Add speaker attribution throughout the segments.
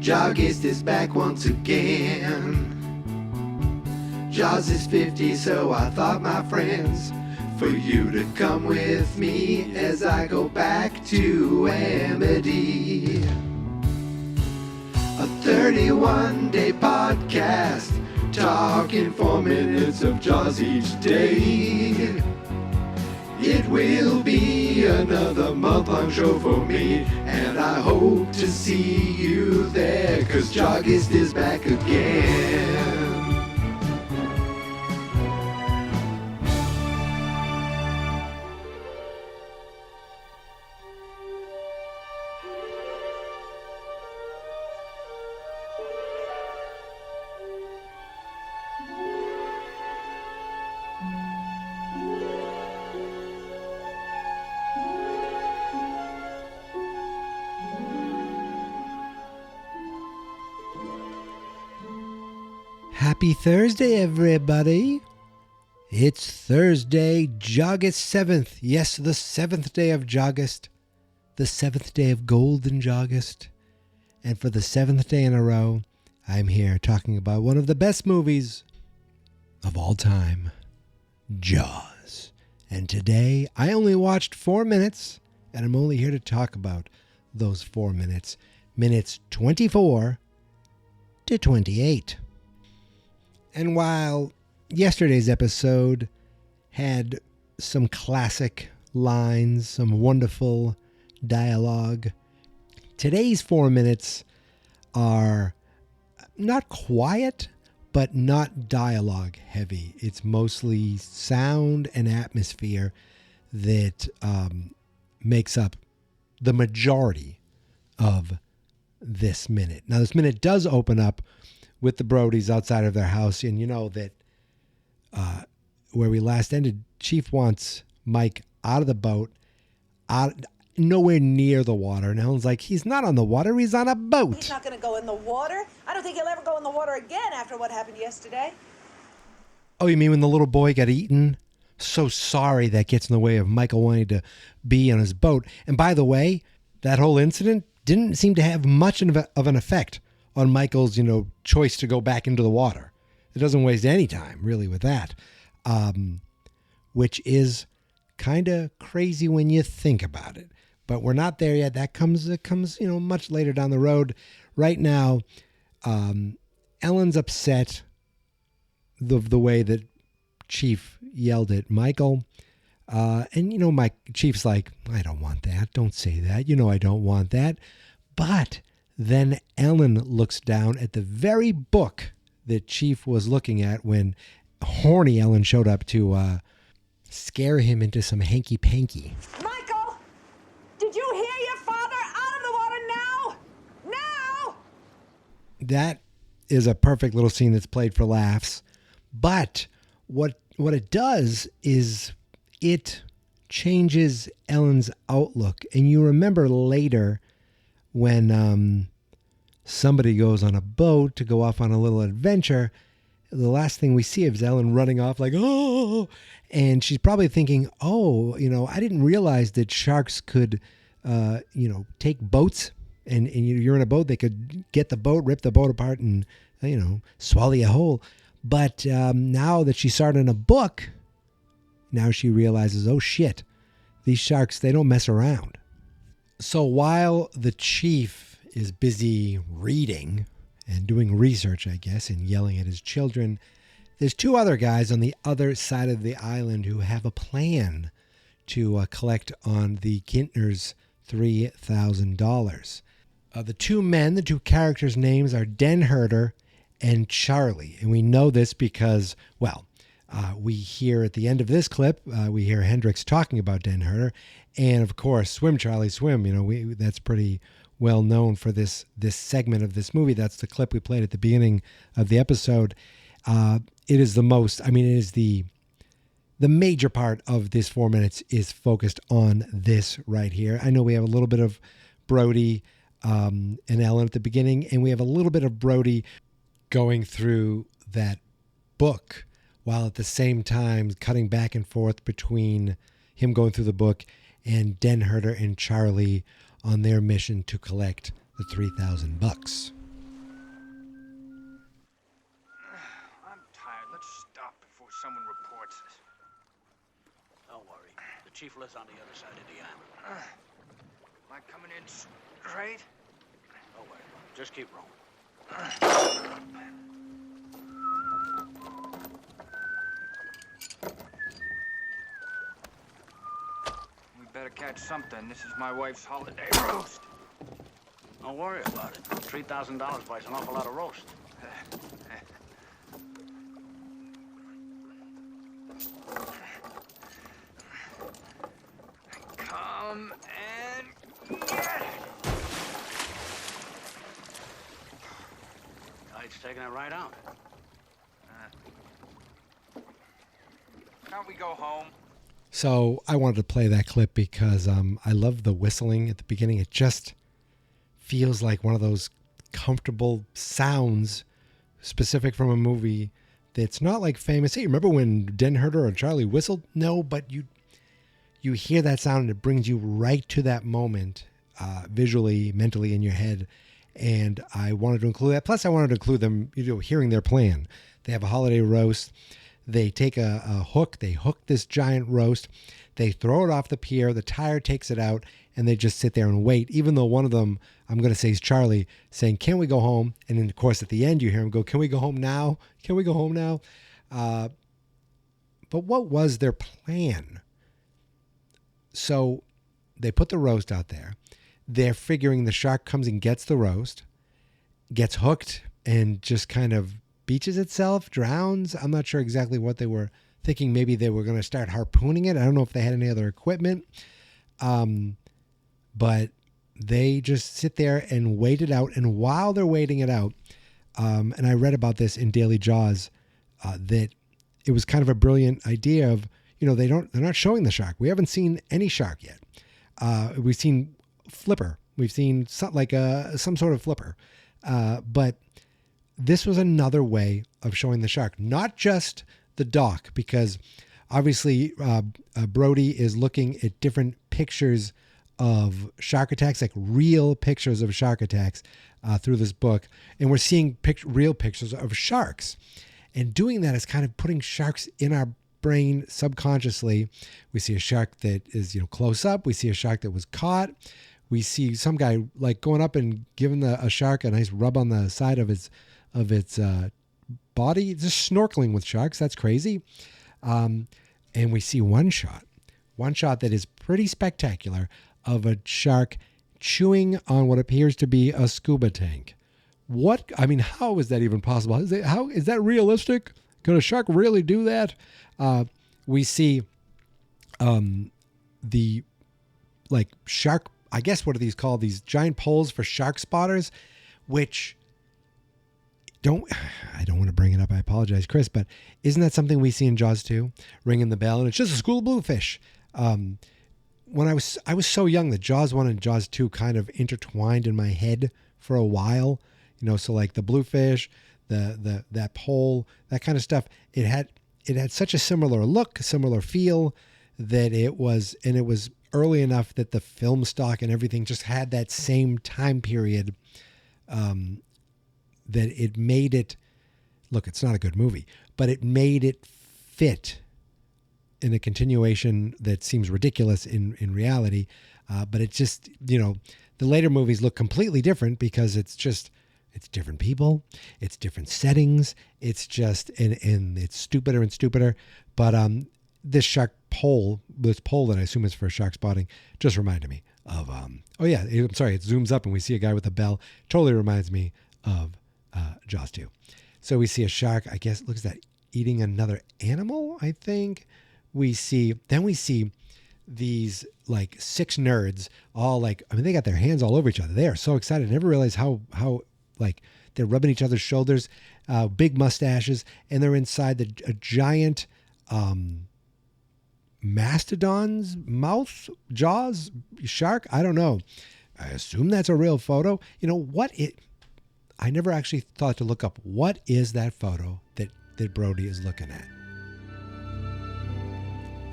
Speaker 1: JAWGUST is back once again. Jaws is 50, so I thought, my friends, for you to come with me as I go back to Amity. A 31-day podcast, talking 4 minutes of Jaws each day. It will be another month-long show for me, and I hope to see you there, 'cause JAWGUST is back again.
Speaker 2: Happy Thursday, everybody. It's Thursday, August 7th. Yes, the 7th day of August. The 7th day of golden August. And for the 7th day in a row, I'm here talking about one of the best movies of all time, Jaws. And today, I only watched 4 minutes, and I'm only here to talk about those 4 minutes. Minutes 24 to 28. And while yesterday's episode had some classic lines, some wonderful dialogue, today's 4 minutes are not quiet, but not dialogue heavy. It's mostly sound and atmosphere that makes up the majority of this minute. Now, this minute does open up with the Brodies outside of their house. And you know that where we last ended, Chief wants Mike out of the boat, nowhere near the water. And Ellen's like, he's not on the water, he's on a boat.
Speaker 3: He's not going to go in the water. I don't think he'll ever go in the water again after what happened yesterday.
Speaker 2: Oh, you mean when the little boy got eaten? So sorry that gets in the way of Michael wanting to be on his boat. And by the way, that whole incident didn't seem to have much of an effect on Michael's, choice to go back into the water. It doesn't waste any time, really, with that, which is kind of crazy when you think about it. But we're not there yet. That comes, much later down the road. Right now, Ellen's upset the way that Chief yelled at Michael. And, Chief's like, I don't want that. Don't say that. I don't want that. But then Ellen looks down at the very book that Chief was looking at when horny Ellen showed up to scare him into some hanky-panky.
Speaker 3: Michael! Did you hear your father? Out of the water now! Now!
Speaker 2: That is a perfect little scene that's played for laughs. But what it does is it changes Ellen's outlook. And you remember later when somebody goes on a boat to go off on a little adventure, the last thing we see is Ellen running off like, oh, and she's probably thinking, oh, I didn't realize that sharks could, take boats and you're in a boat. They could get the boat, rip the boat apart and, swallow you whole. But now that she saw it in a book, now she realizes, oh shit, these sharks, they don't mess around. So while the chief is busy reading and doing research, I guess, and yelling at his children, there's two other guys on the other side of the island who have a plan to collect on the Kintners' $3,000. The two characters' names are Den Herder and Charlie. And we know this because, well, we hear at the end of this clip, we hear Hendrix talking about Den Herder. And of course, Swim Charlie Swim, that's pretty well known for this segment of this movie. That's the clip we played at the beginning of the episode. It is the major part of this 4 minutes is focused on this right here. I know we have a little bit of Brody and Ellen at the beginning, and we have a little bit of Brody going through that book while at the same time cutting back and forth between him going through the book and Den Herder and Charlie on their mission to collect the $3,000.
Speaker 4: I'm tired. Let's stop before someone reports us.
Speaker 5: Don't worry. The chief lives on the other side of the island.
Speaker 4: Am I coming in straight?
Speaker 5: Don't worry. Just keep rolling.
Speaker 4: We better catch something. This is my wife's holiday roast.
Speaker 5: Don't worry about it. $3,000 buys an awful lot of roast.
Speaker 4: Come and get it.
Speaker 5: Tide's taking it right out.
Speaker 4: Can't we go home?
Speaker 2: So I wanted to play that clip because I love the whistling at the beginning. It just feels like one of those comfortable sounds specific from a movie that's not like famous. Hey, remember when Den Herder or Charlie whistled? No, but you hear that sound and it brings you right to that moment visually, mentally in your head. And I wanted to include that. Plus, I wanted to include them, hearing their plan. They have a holiday roast. They take a hook. They hook this giant roast. They throw it off the pier. The tire takes it out, and they just sit there and wait. Even though one of them, I'm going to say is Charlie, saying, "Can we go home?" And then, of course, at the end, you hear him go, "Can we go home now? Can we go home now?" But what was their plan? So they put the roast out there. They're figuring the shark comes and gets the roast, gets hooked, and just kind of beaches itself, drowns. I'm not sure exactly what they were thinking. Maybe they were going to start harpooning it. I don't know if they had any other equipment. But they just sit there and wait it out. And while they're waiting it out, and I read about this in Daily Jaws, that it was kind of a brilliant idea of, they're not showing the shark. We haven't seen any shark yet. We've seen flipper. We've seen some sort of flipper. But this was another way of showing the shark, not just the dock, because obviously Brody is looking at different pictures of shark attacks, like real pictures of shark attacks through this book. And we're seeing real pictures of sharks. And doing that is kind of putting sharks in our brain subconsciously. We see a shark that is, close up. We see a shark that was caught. We see some guy like going up and giving a shark a nice rub on the side of its body, just snorkeling with sharks. That's crazy. And we see one shot that is pretty spectacular of a shark chewing on what appears to be a scuba tank. How is that even possible? Is that realistic? Could a shark really do that? We see the shark, I guess, what are these called? These giant poles for shark spotters, which I don't want to bring it up. I apologize, Chris, but isn't that something we see in Jaws 2? Ringing the bell, and it's just a school of bluefish. When I was so young that Jaws 1 and Jaws 2 kind of intertwined in my head for a while. So like the bluefish, that pole, that kind of stuff. It had such a similar look, similar feel, that it was early enough that the film stock and everything just had that same time period. That it made it look, it's not a good movie, but it made it fit in a continuation that seems ridiculous in reality. But it just, the later movies look completely different because it's different people, it's different settings. It's just, and it's stupider and stupider. But this shark pole that I assume is for shark spotting, just reminded me of, I'm sorry, it zooms up and we see a guy with a bell. Totally reminds me of Jaws 2. So we see a shark, I guess, looks like eating another animal, I think. Then we see these like 6 nerds all like, I mean, they got their hands all over each other. They are so excited. I never realized how like they're rubbing each other's shoulders, big mustaches, and they're inside a giant mastodon's mouth, jaws, shark. I don't know. I assume that's a real photo. You know what? I never actually thought to look up what is that photo that Brody is looking at.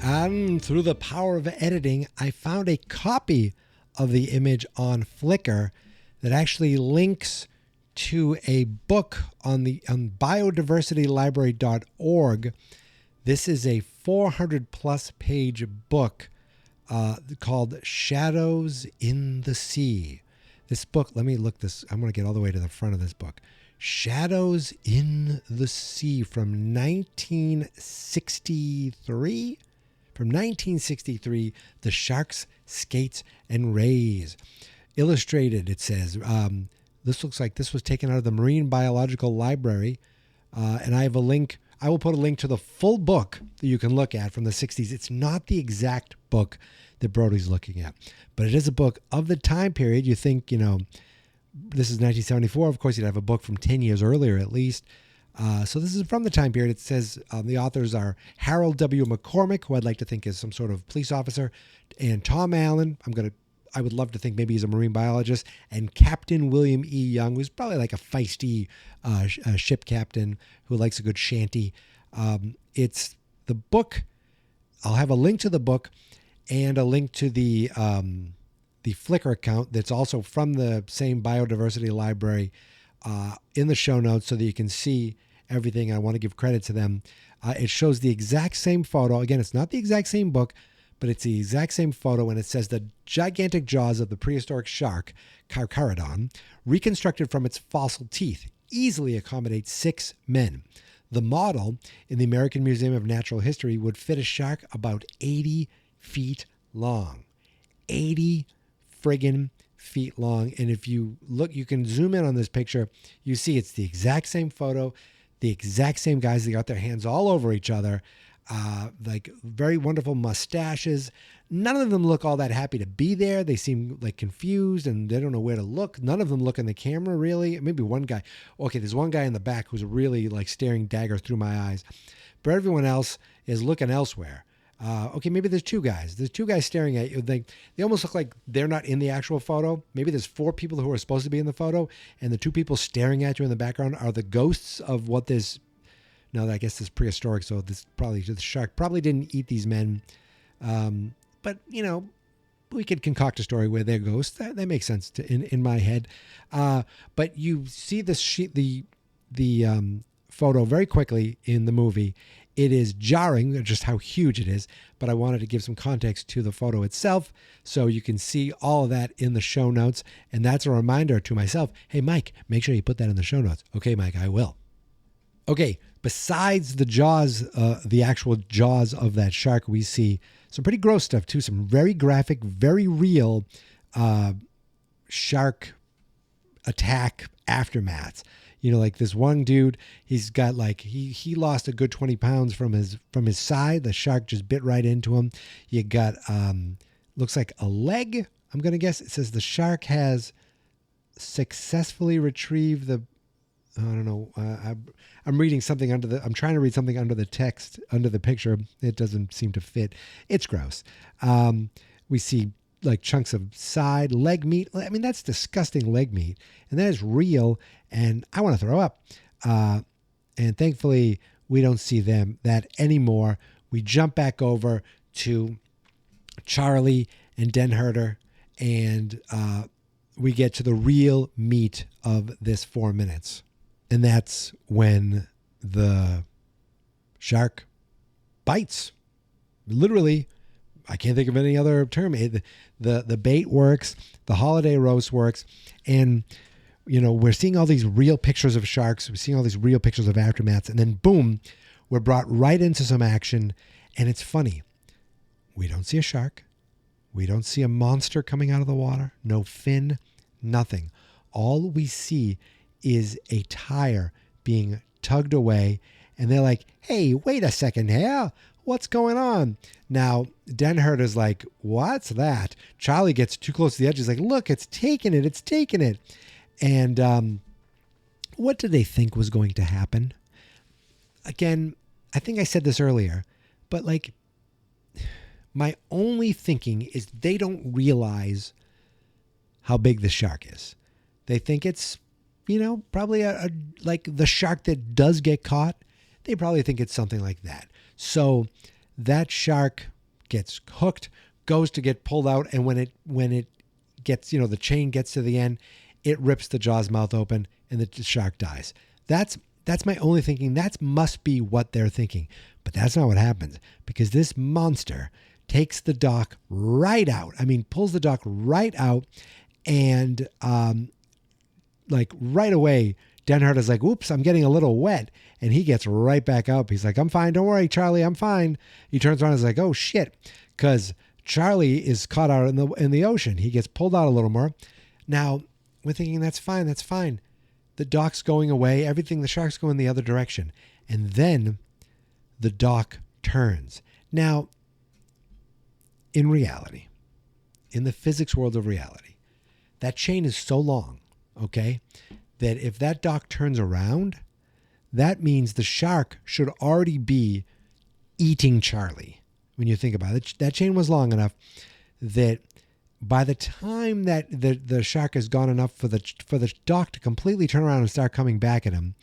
Speaker 2: And through the power of editing, I found a copy of the image on Flickr that actually links to a book on biodiversitylibrary.org. This is a 400 plus page book called Shadows in the Sea. This book, let me look this. I'm going to get all the way to the front of this book. Shadows in the Sea from 1963. From 1963, The Sharks, Skates, and Rays. Illustrated, it says. This looks like this was taken out of the Marine Biological Library. And I have a link. I will put a link to the full book that you can look at from the 60s. It's not the exact book that Brody's looking at, but it is a book of the time period. You think, this is 1974. Of course, you'd have a book from 10 years earlier at least. So this is from the time period. It says the authors are Harold W. McCormick, who I'd like to think is some sort of police officer, and Tom Allen. I would love to think maybe he's a marine biologist, and Captain William E. Young, who's probably like a feisty ship captain who likes a good shanty. It's the book. I'll have a link to the book and a link to the Flickr account that's also from the same biodiversity library in the show notes so that you can see everything. I want to give credit to them. It shows the exact same photo. Again, it's not the exact same book, but it's the exact same photo, and it says the gigantic jaws of the prehistoric shark, Carcharodon, reconstructed from its fossil teeth, easily accommodate 6 men. The model in the American Museum of Natural History would fit a shark about 80 feet long. 80 friggin' feet long. And if you look, you can zoom in on this picture. You see it's the exact same photo, the exact same guys. They got their hands all over each other. Like very wonderful mustaches. None of them look all that happy to be there. They seem like confused and they don't know where to look. None of them look in the camera really. Maybe one guy. Okay, there's one guy in the back who's really like staring dagger through my eyes. But everyone else is looking elsewhere. Okay, maybe there's 2 guys. There's 2 guys staring at you. They almost look like they're not in the actual photo. Maybe there's 4 people who are supposed to be in the photo, and the 2 people staring at you in the background are the ghosts of what this. No, I guess this is prehistoric, so the shark probably didn't eat these men. But we could concoct a story where they're ghosts. That makes sense in my head. But you see the photo very quickly in the movie. It is jarring just how huge it is, but I wanted to give some context to the photo itself so you can see all of that in the show notes. And that's a reminder to myself, hey, Mike, make sure you put that in the show notes. Okay, Mike, I will. Okay, besides the jaws, the actual jaws of that shark, we see some pretty gross stuff too, some very graphic, very real shark attack aftermaths. Like this one dude, he's got like he lost a good 20 pounds from his side. The shark just bit right into him. You got looks like a leg. I'm gonna guess it says the shark has successfully retrieved the. I don't know. I'm reading something I'm trying to read something under the text under the picture. It doesn't seem to fit. It's gross. We see like chunks of side leg meat. I mean, that's disgusting leg meat, and that is real. And I want to throw up. And thankfully, we don't see that anymore. We jump back over to Charlie and Den Herder, and we get to the real meat of this 4 minutes. And that's when the shark bites. Literally, I can't think of any other term. The bait works, the holiday roast works, and we're seeing all these real pictures of sharks. We're seeing all these real pictures of aftermaths, and then boom, we're brought right into some action, and it's funny. We don't see a shark. We don't see a monster coming out of the water. No fin, nothing. All we see is a tire being tugged away. And they're like, hey, wait a second here. What's going on? Now, Den-Herder's like, what's that? Charlie gets too close to the edge. He's like, look, it's taking it. It's taking it. And what did they think was going to happen? Again, I think I said this earlier, but like, my only thinking is they don't realize how big the shark is. They think it's, probably like the shark that does get caught. They probably think it's something like that. So that shark gets hooked, goes to get pulled out, and when it gets, the chain gets to the end, it rips the jaw's mouth open and the shark dies. That's my only thinking. That must be what they're thinking. But that's not what happens, because this monster takes the dock right out. I mean, pulls the dock right out, and like right away, Den-Herder's like, oops, I'm getting a little wet. And he gets right back up. He's like, I'm fine. Don't worry, Charlie, I'm fine. He turns around and is like, oh, shit. Because Charlie is caught out in the ocean. He gets pulled out a little more. Now, we're thinking, that's fine. That's fine. The dock's going away. Everything, the shark's going the other direction. And then the dock turns. Now, in reality, in the physics world of reality, that chain is so long, okay, that if that dock turns around, that means the shark should already be eating Charlie. When you think about it, that chain was long enough that by the time that the shark has gone enough for the dock to completely turn around and start coming back at him,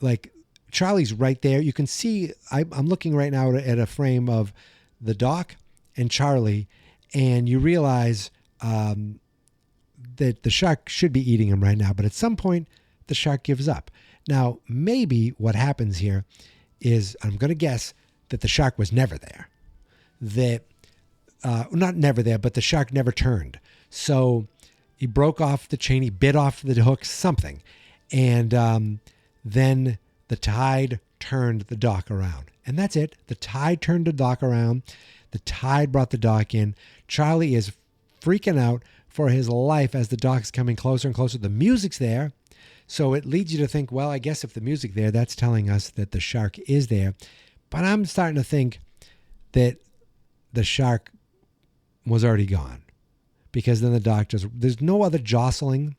Speaker 2: like Charlie's right there. You can see, I'm looking right now at a frame of the dock and Charlie, and you realize that the shark should be eating him right now. But at some point, the shark gives up. Now, maybe what happens here is, I'm going to guess that the shark was never there. That, not never there, but the shark never turned. So he broke off the chain, he bit off the hook, something. And then the tide turned the dock around. And that's it. The tide turned the dock around. The tide brought the dock in. Charlie is freaking out for his life as the dock's coming closer and closer. The music's there. So it leads you to think, well, I guess if the music's there, that's telling us that the shark is there. But I'm starting to think that the shark was already gone, because then the dock there's no other jostling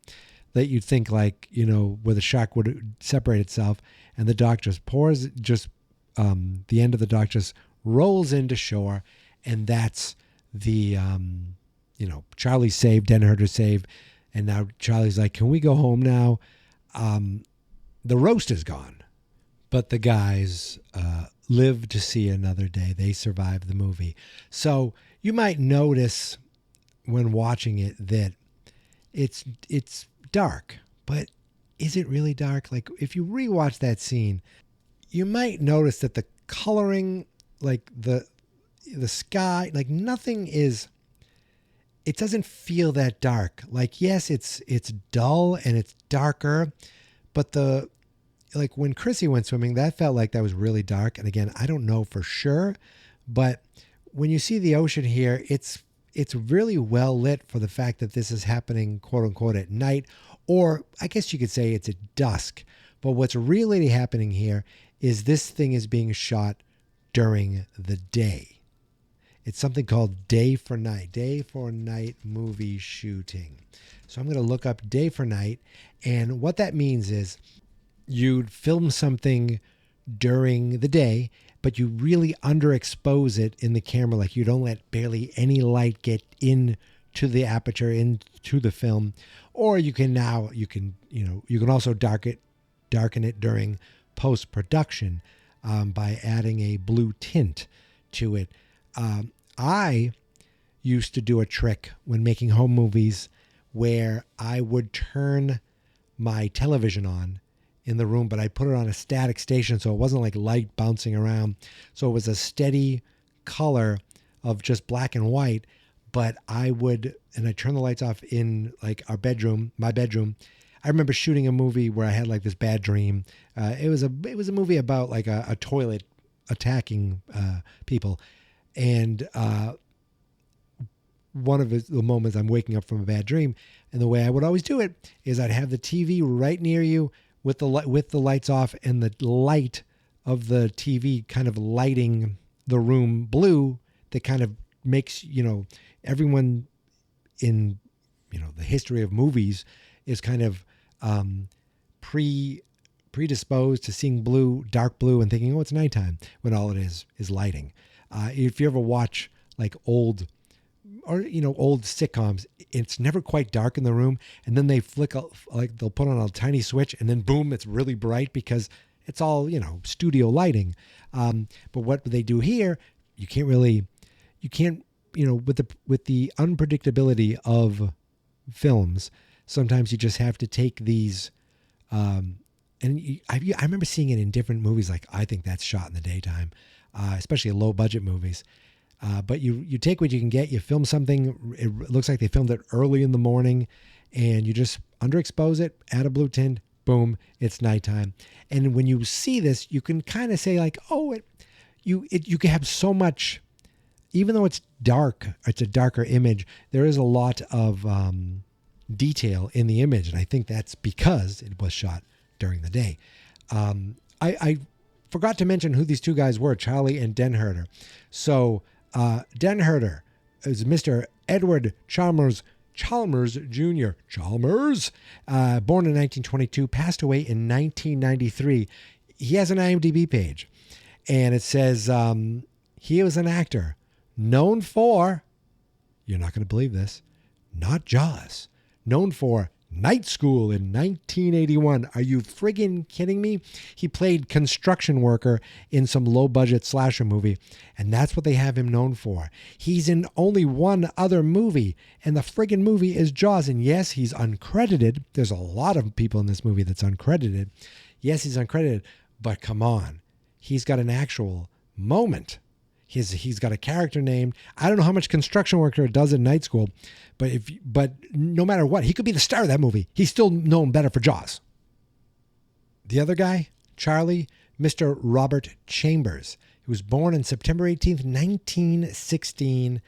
Speaker 2: that you'd think, like, where the shark would separate itself, and the dock just the end of the dock just rolls into shore, and that's the, Charlie's saved, Den-Herder's saved, and now Charlie's like, can we go home now? The roast is gone, but the guys live to see another day. They survived the movie. So you might notice when watching it that it's dark, but is it really dark? Like, if you rewatch that scene, you might notice that the coloring, like the sky, like nothing is, it doesn't feel that dark. Like, yes, it's dull and it's darker, but like when Chrissy went swimming, that felt like that was really dark. And again, I don't know for sure, but when you see the ocean here, it's really well lit for the fact that this is happening, quote unquote, at night, or I guess you could say it's at dusk. But what's really happening here is this thing is being shot during the day. It's something called day for night movie shooting. So I'm going to look up day for night. And what that means is you'd film something during the day, but you really underexpose it in the camera. Like, you don't let barely any light get into the aperture, into the film. Or you can also darken it during post-production by adding a blue tint to it. I used to do a trick when making home movies where I would turn my television on in the room, but I put it on a static station, so it wasn't like light bouncing around. So it was a steady color of just black and white, but I turn the lights off in like my bedroom. I remember shooting a movie where I had like this bad dream. It was a movie about like a toilet attacking people. And one of the moments I'm waking up from a bad dream, and the way I would always do it is I'd have the TV right near you with the lights off, and the light of the TV kind of lighting the room blue. That kind of makes, everyone in, the history of movies is kind of predisposed to seeing blue, dark blue, and thinking, oh, it's nighttime, when all it is lighting. If you ever watch like old sitcoms, it's never quite dark in the room, and then they they'll put on a tiny switch, and then boom, it's really bright because it's all, studio lighting. But what they do here, you can't, with the unpredictability of films, sometimes you just have to take these, I remember seeing it in different movies. Like, I think that's shot in the daytime, especially low budget movies. But you take what you can get, you film something, it looks like they filmed it early in the morning, and you just underexpose it, add a blue tint, boom, it's nighttime. And when you see this, you can kind of say like, oh, you can have so much, even though it's dark, it's a darker image, there is a lot of detail in the image. And I think that's because it was shot during the day. I forgot to mention who these two guys were, Charlie and Den Herder. So Den Herder is Mr. Edward Chalmers Jr. Chalmers, born in 1922, passed away in 1993. He has an IMDb page, and it says he was an actor known for, you're not going to believe this, not Jaws, known for Night School in 1981. Are you friggin' kidding me? He played construction worker in some low-budget slasher movie, and that's what they have him known for. He's in only one other movie, and the friggin' movie is Jaws. And yes, he's uncredited. There's a lot of people in this movie that's uncredited. Yes, he's uncredited, but come on. He's got an actual moment. He's got a character named. I don't know how much construction worker does in Night School, but no matter what, he could be the star of that movie. He's still known better for Jaws. The other guy, Charlie, Mr. Robert Chambers. He was born on September 18th, 1916.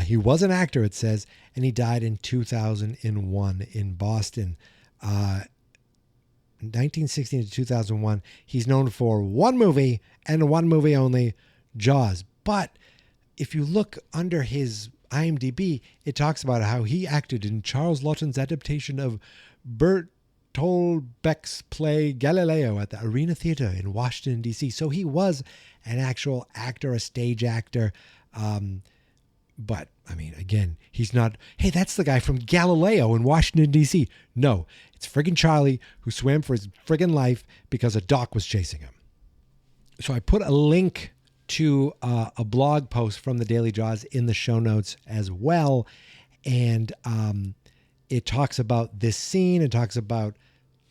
Speaker 2: He was an actor, it says, and he died in 2001 in Boston. 1916 to 2001. He's known for one movie and one movie only, Jaws. But if you look under his IMDb, it talks about how he acted in Charles Laughton's adaptation of Bertolt Brecht's play Galileo at the Arena Theater in Washington, D.C. So he was an actual actor, a stage actor. But, I mean, again, he's not, hey, that's the guy from Galileo in Washington, D.C. No, it's friggin' Charlie who swam for his friggin' life because a doc was chasing him. So I put a link to a blog post from the Daily Jaws in the show notes as well. And it talks about this scene. It talks about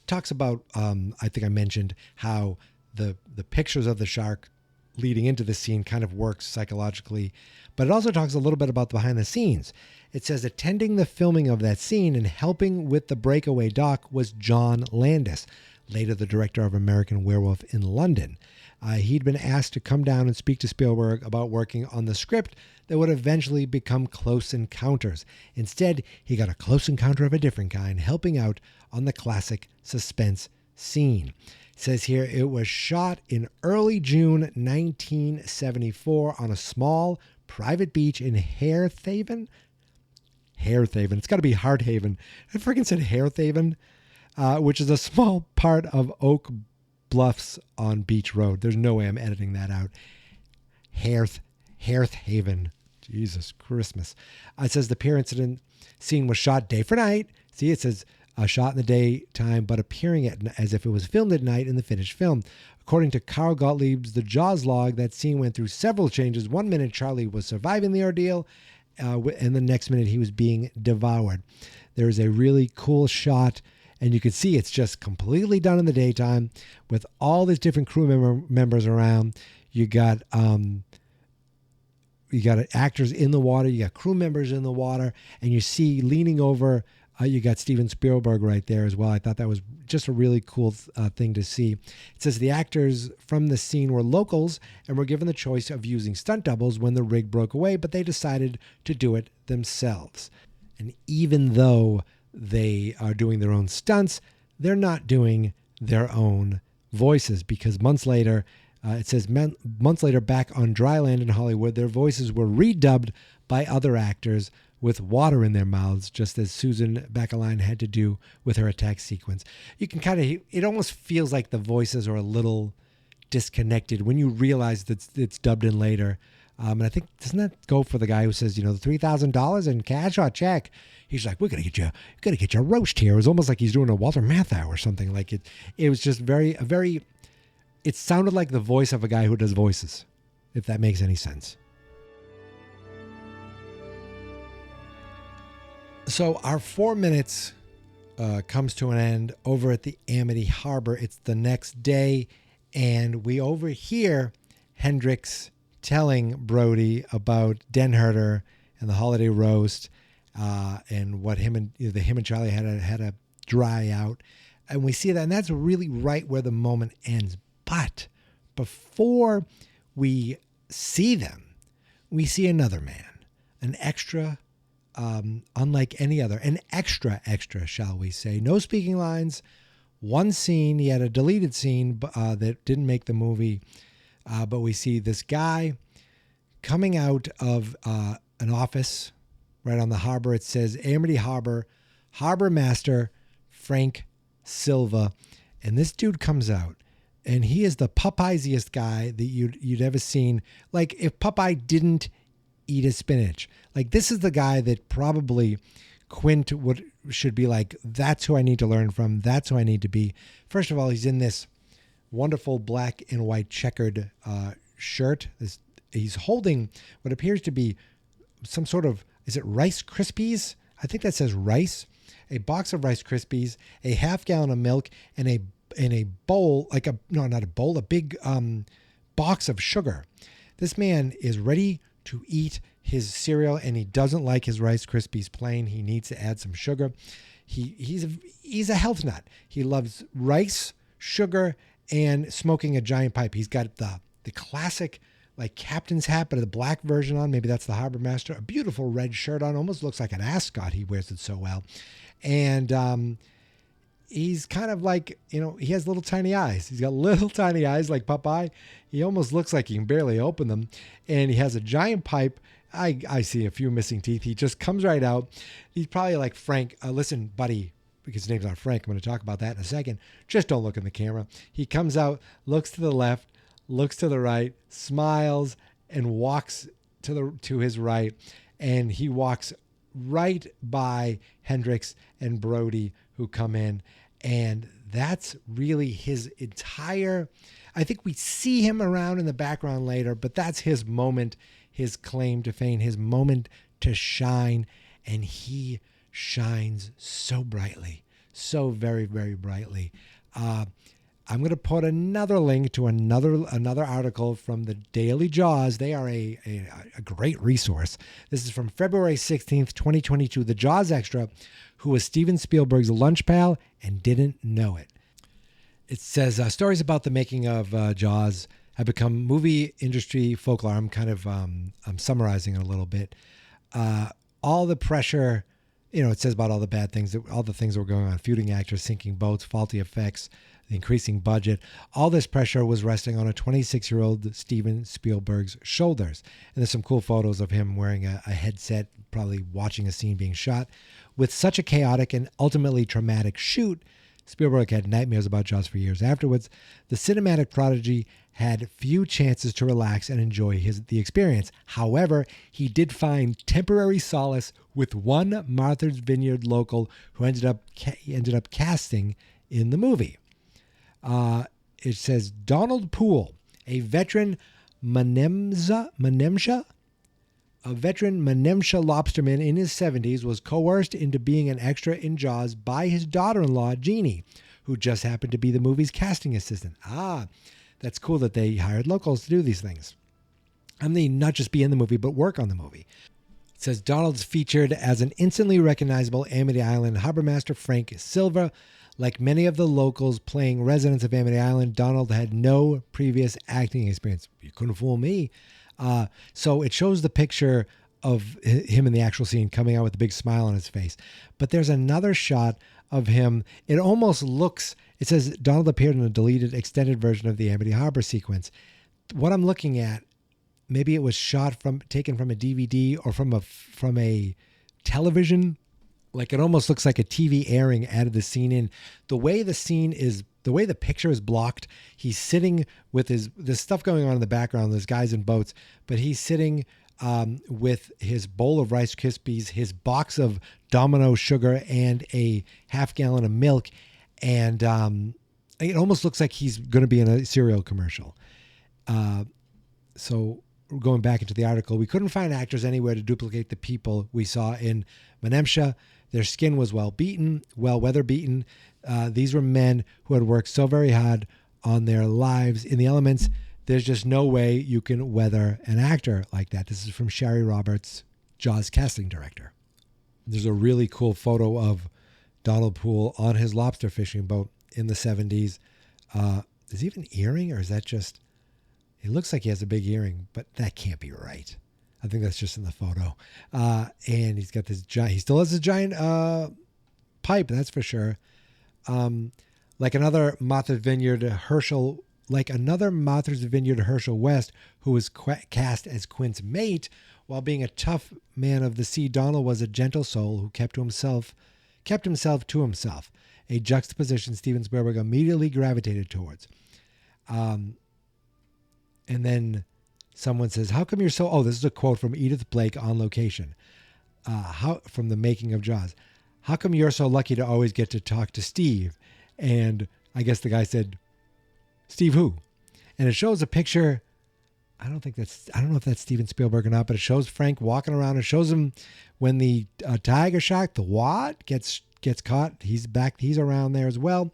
Speaker 2: I think I mentioned how the pictures of the shark leading into the scene kind of works psychologically. But it also talks a little bit about the behind the scenes. It says attending the filming of that scene and helping with the breakaway doc was John Landis, later the director of American Werewolf in London. He'd been asked to come down and speak to Spielberg about working on the script that would eventually become Close Encounters. Instead, he got a close encounter of a different kind, helping out on the classic suspense scene. It says here it was shot in early June 1974 on a small private beach in Hairthaven. It's got to be Hearthaven. I freaking said Hairthaven, which is a small part of Oak Bluffs on Beach Road. There's no way I'm editing that out. Hairthaven. Jesus Christmas. It says the pier incident scene was shot day for night. See, it says shot in the daytime, but appearing as if it was filmed at night in the finished film. According to Carl Gottlieb's The Jaws log, that scene went through several changes. 1 minute Charlie was surviving the ordeal, and the next minute he was being devoured. There is a really cool shot, and you can see it's just completely done in the daytime with all these different crew members around. You got actors in the water, you got crew members in the water, and you see leaning over You got Steven Spielberg right there as well. I thought that was just a really cool thing to see. It says the actors from the scene were locals and were given the choice of using stunt doubles when the rig broke away, but they decided to do it themselves. And even though they are doing their own stunts, they're not doing their own voices, because months later, it says months later, back on dry land in Hollywood, their voices were redubbed by other actors with water in their mouths, just as Susan Baccaline had to do with her attack sequence. You can it almost feels like the voices are a little disconnected when you realize that it's dubbed in later. And I think, doesn't that go for the guy who says, the $3,000 in cash or check? He's like, we're going to get you a roast here. It was almost like he's doing a Walter Matthau or something. Like it was just it sounded like the voice of a guy who does voices, if that makes any sense. So our 4 minutes comes to an end over at the Amity Harbor. It's the next day, and we overhear Hendrix telling Brody about Den-Herter and the holiday roast, and what him and Charlie had a dry out, and we see that, and that's really right where the moment ends. But before we see them, we see another man, an extra. Unlike any other, an extra, shall we say. No speaking lines, one scene. He had a deleted scene that didn't make the movie, but we see this guy coming out of an office right on the harbor. It says Amity Harbor, Harbor Master Frank Silva, and this dude comes out, and he is the Popeyesiest guy that you'd ever seen. Like if Popeye didn't eat his spinach. Like this is the guy that probably Quint should be like, that's who I need to learn from. That's who I need to be. First of all, he's in this wonderful black and white checkered shirt. He's holding what appears to be some sort of, is it Rice Krispies? I think that says rice. A box of Rice Krispies, a half gallon of milk, and a bowl, a big box of sugar. This man is ready to eat his cereal, and he doesn't like his Rice Krispies plain. He needs to add some sugar. He's a health nut. He loves rice, sugar, and smoking a giant pipe. He's got the classic like captain's hat, but the black version on. Maybe that's the harbor master. A beautiful red shirt on. Almost looks like an ascot. He wears it so well. And he's kind of like, he has little tiny eyes. He's got little tiny eyes like Popeye. He almost looks like he can barely open them. And he has a giant pipe. I see a few missing teeth. He just comes right out. He's probably like, Frank, listen, buddy, because his name's not Frank. I'm going to talk about that in a second. Just don't look in the camera. He comes out, looks to the left, looks to the right, smiles, and walks to his right. And he walks right by Hendrix and Brody, who come in. And that's really his entire, I think we see him around in the background later, but that's his moment, his claim to fame, his moment to shine. And he shines so brightly, so very, very brightly. I'm going to put another link to another article from the Daily Jaws. They are a great resource. This is from February 16th, 2022. The Jaws Extra, who was Steven Spielberg's lunch pal and didn't know it. It says, stories about the making of Jaws have become movie industry folklore. I'm kind of I'm summarizing it a little bit. All the pressure, it says about all the bad things, all the things that were going on, feuding actors, sinking boats, faulty effects, the increasing budget. All this pressure was resting on a 26-year-old Steven Spielberg's shoulders. And there's some cool photos of him wearing a headset, probably watching a scene being shot. With such a chaotic and ultimately traumatic shoot, Spielberg had nightmares about Jaws for years afterwards. The cinematic prodigy had few chances to relax and enjoy the experience. However, he did find temporary solace with one Martha's Vineyard local who ended up casting in the movie. It says Donald Poole, a veteran Menemsha lobsterman in his 70s, was coerced into being an extra in Jaws by his daughter-in-law, Jeannie, who just happened to be the movie's casting assistant. That's cool that they hired locals to do these things. And they not just be in the movie, but work on the movie. It It says Donald's featured as an instantly recognizable Amity Island Harbormaster Frank Silva. Like many of the locals playing residents of Amity Island, Donald had no previous acting experience. You couldn't fool me. So it shows the picture of him in the actual scene coming out with a big smile on his face. But there's another shot of him. It almost looks, it says Donald appeared in a deleted extended version of the Amity Harbor sequence. What I'm looking at, maybe it was taken from a DVD or from a television. Like it almost looks like a TV airing added the scene in. The way the picture is blocked, he's sitting with there's stuff going on in the background. There's guys in boats, but he's sitting with his bowl of Rice Krispies, his box of Domino sugar, and a half gallon of milk. And it almost looks like he's going to be in a cereal commercial. So going back into the article, we couldn't find actors anywhere to duplicate the people we saw in Menemsha. Their skin was well weather beaten. These were men who had worked so very hard on their lives in the elements. There's just no way you can weather an actor like that. This is from Sherry Roberts, Jaws casting director. There's a really cool photo of Donald Poole on his lobster fishing boat in the 70s. Is he have an earring, or is that just... It looks like he has a big earring, but that can't be right. I think that's just in the photo. And he's got this giant... He still has a giant pipe, that's for sure. Like another Martha's Vineyard Herschel West, who was cast as Quint's mate, while being a tough man of the sea, Donald was a gentle soul who kept himself to himself, a juxtaposition Steven Spielberg immediately gravitated towards. And then someone says, how come you're so... Oh, this is a quote from Edith Blake on location, from the making of Jaws. How come you're so lucky to always get to talk to Steve? And I guess the guy said, Steve who? And it shows a picture. I don't know if that's Steven Spielberg or not, but it shows Frank walking around. It shows him when the tiger shark, the what, gets caught. He's back. He's around there as well.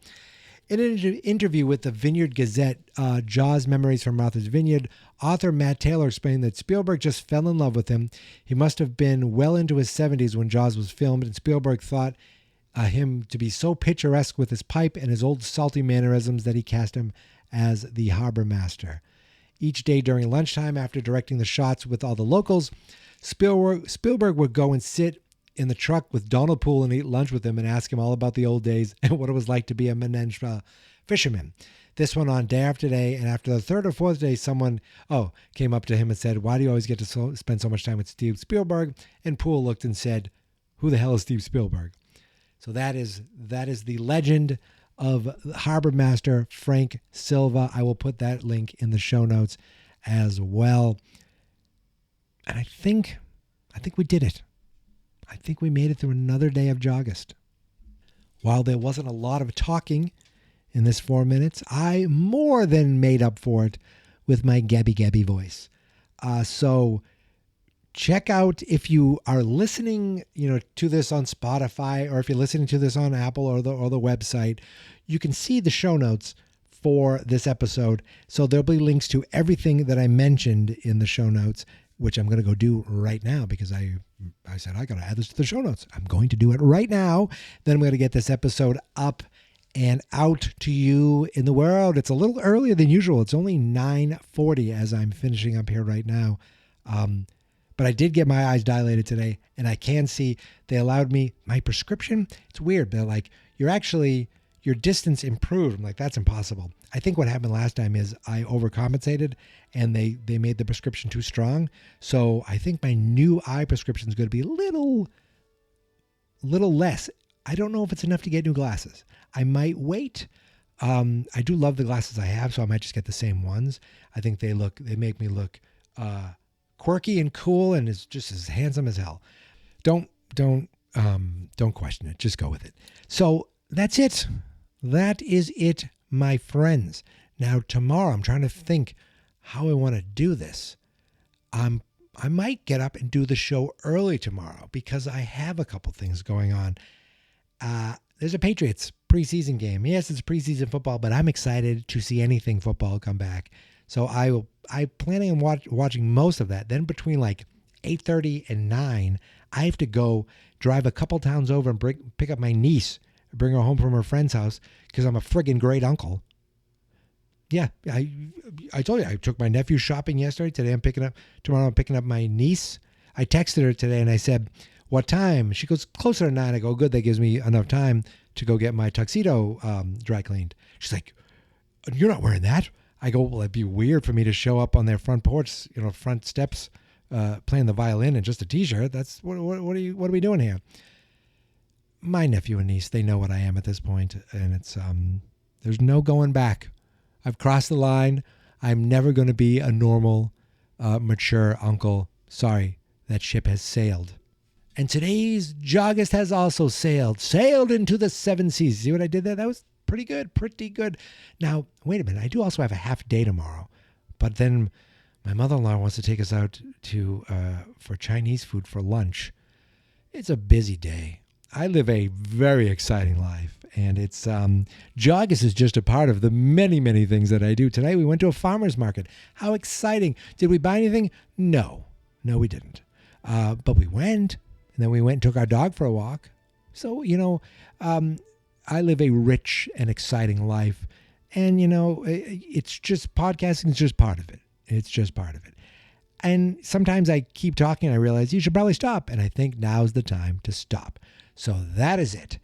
Speaker 2: In an interview with the Vineyard Gazette, Jaws Memories from Martha's Vineyard, author Matt Taylor explained that Spielberg just fell in love with him. He must have been well into his 70s when Jaws was filmed, and Spielberg thought him to be so picturesque with his pipe and his old salty mannerisms that he cast him as the harbor master. Each day during lunchtime, after directing the shots with all the locals, Spielberg would go and sit in the truck with Donald Poole and eat lunch with him and ask him all about the old days and what it was like to be a Menemsha fisherman. This went on day after day, and after the third or fourth day, someone came up to him and said, why do you always get to spend so much time with Steve Spielberg? And Poole looked and said, who the hell is Steve Spielberg? So that is the legend of Harbor Master Frank Silva. I will put that link in the show notes as well. And I think we did it. I think we made it through another day of JAWGUST. While there wasn't a lot of talking in this 4 minutes, I more than made up for it with my Gabby voice. So check out, if you are listening, to this on Spotify, or if you're listening to this on Apple or the website, you can see the show notes for this episode. So there'll be links to everything that I mentioned in the show notes, which I'm going to go do right now because I said I got to add this to the show notes. I'm going to do it right now. Then I'm going to get this episode up and out to you in the world. It's a little earlier than usual. It's only 9:40 as I'm finishing up here right now. But I did get my eyes dilated today, and I can see they allowed me my prescription. It's weird. They're like, your distance improved. I'm like, that's impossible. I think what happened last time is I overcompensated, and they made the prescription too strong. So I think my new eye prescription is going to be a little less. I don't know if it's enough to get new glasses. I might wait. I do love the glasses I have, so I might just get the same ones. I think they make me look quirky and cool, and is just as handsome as hell. Don't question it. Just go with it. So that's it. That is it, my friends. Now tomorrow, I'm trying to think how I want to do this. I might get up and do the show early tomorrow because I have a couple things going on. There's a Patriots preseason game. Yes, it's preseason football, but I'm excited to see anything football come back. So I'm planning on watching most of that. Then between like 8:30 and 9, I have to go drive a couple towns over and pick up my niece, bring her home from her friend's house because I'm a friggin' great uncle. Yeah, I told you I took my nephew shopping yesterday. Tomorrow I'm picking up my niece. I texted her today and I said, what time? She goes, closer to 9. I go, good, that gives me enough time to go get my tuxedo dry cleaned. She's like, you're not wearing that? I go, well, it'd be weird for me to show up on their front porch, front steps, playing the violin in just a t-shirt. That's what are we doing here? My nephew and niece, they know what I am at this point, and it's there's no going back. I've crossed the line. I'm never going to be a normal, mature uncle. Sorry, that ship has sailed. And today's JAWGUST has also sailed into the 7 seas. See what I did there? That was pretty good. Now, wait a minute. I do also have a half day tomorrow, but then my mother-in-law wants to take us out to for Chinese food for lunch. It's a busy day. I live a very exciting life, and it's JAWGUST is just a part of the many, many things that I do. Tonight we went to a farmer's market. How exciting. Did we buy anything? No, we didn't. But we went, and then we went and took our dog for a walk. So, I live a rich and exciting life, and, it's just, podcasting is just part of it. It's just part of it. And sometimes I keep talking and I realize you should probably stop, and I think now's the time to stop. So that is it.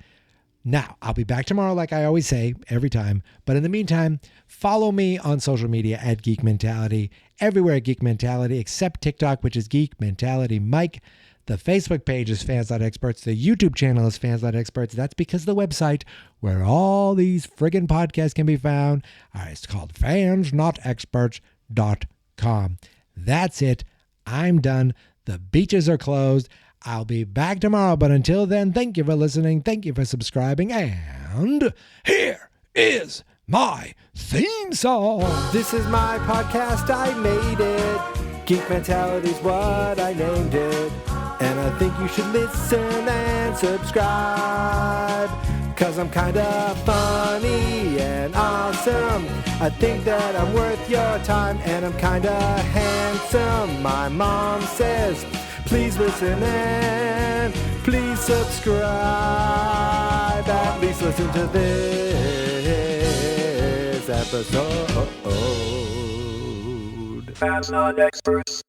Speaker 2: Now, I'll be back tomorrow like I always say every time. But in the meantime, follow me on social media at Geek Mentality, everywhere at Geek Mentality except TikTok, which is Geek Mentality Mike. The Facebook page is Fans.Experts. The YouTube channel is Fans.Experts. That's because the website where all these friggin' podcasts can be found, it's called fansnotexperts.com. That's it. I'm done. The beaches are closed. I'll be back tomorrow, but until then, thank you for listening, thank you for subscribing, and here is my theme song.
Speaker 1: This is my podcast, I made it. Geek Mentality's what I named it. And I think you should listen and subscribe, 'cause I'm kinda funny and awesome. I think that I'm worth your time, and I'm kinda handsome. My mom says, please listen and please subscribe. At least listen to this episode.
Speaker 5: Fans not experts.